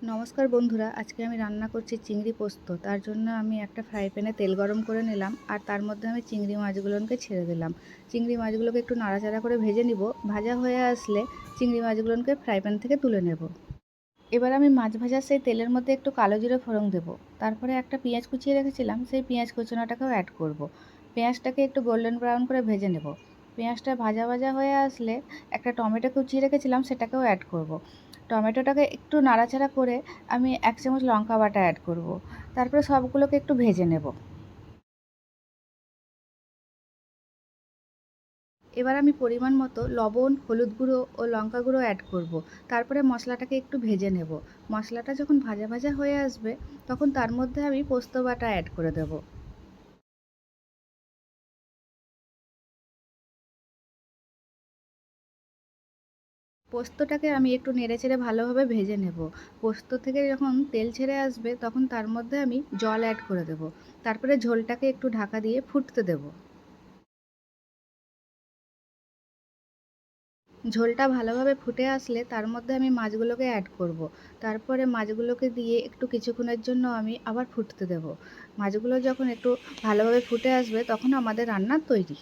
নমস্কার বন্ধুরা, আজকে আমি রান্না করছি চিংড়ি পোস্ত। তার জন্য আমি একটা ফ্রাই প্যানে তেল গরম করে নিলাম আর তার মধ্যে আমি চিংড়ি মাছগুলোকে ছেড়ে দিলাম। চিংড়ি মাছগুলোকে একটু নাড়াচাড়া করে ভেজে নিব। ভাজা হয়ে আসলে চিংড়ি মাছগুলোকে ফ্রাই প্যান থেকে তুলে নেব। এবার আমি মাছ ভাজার সেই তেলের মধ্যে একটু কালো জিরে ফোড়ন দেবো। তারপরে একটা পেঁয়াজ কুচিয়ে রেখেছিলাম, সেই পেঁয়াজ কুচোনাটাকেও অ্যাড করব। পেঁয়াজটাকে একটু গোল্ডেন ব্রাউন করে ভেজে নেব। পেঁয়াজটা ভাজা ভাজা হয়ে আসলে একটা টমেটো কুচিয়ে রেখেছিলাম, সেটাকেও অ্যাড করব। টমেটোটাকে একটু নাড়াচাড়া করে আমি 1 চামচ লঙ্কা বাটা অ্যাড করব। তারপরে সবগুলোকে একটু ভেজে নেব। এবার আমি পরিমাণ মতো লবণ, হলুদ গুঁড়ো ও লঙ্কা গুঁড়ো অ্যাড করব। তারপরে মশলাটাকে একটু ভেজে নেব। মশলাটা যখন ভাজা ভাজা হয়ে আসবে, তখন তার মধ্যে আমি পোস্ত বাটা অ্যাড করে দেব। পোস্তটাকে আমি একটু নেড়েচেড়ে ভালোভাবে ভেজে নেব। পোস্ত থেকে যখন তেল ছেড়ে আসবে, তখন তার মধ্যে আমি জল অ্যাড করে দেব। তারপরে ঝোলটাকে একটু ঢাকা দিয়ে ফুটতে দেব। ঝোলটা ভালোভাবে ফুটে আসলে তার মধ্যে আমি মাছগুলোকে অ্যাড করব। তারপরে মাছগুলোকে দিয়ে একটু কিছুক্ষণের জন্য আমি আবার ফুটতে দেব। মাছগুলো যখন একটু ভালোভাবে ফুটে আসবে, তখন আমাদের রান্না তৈরি।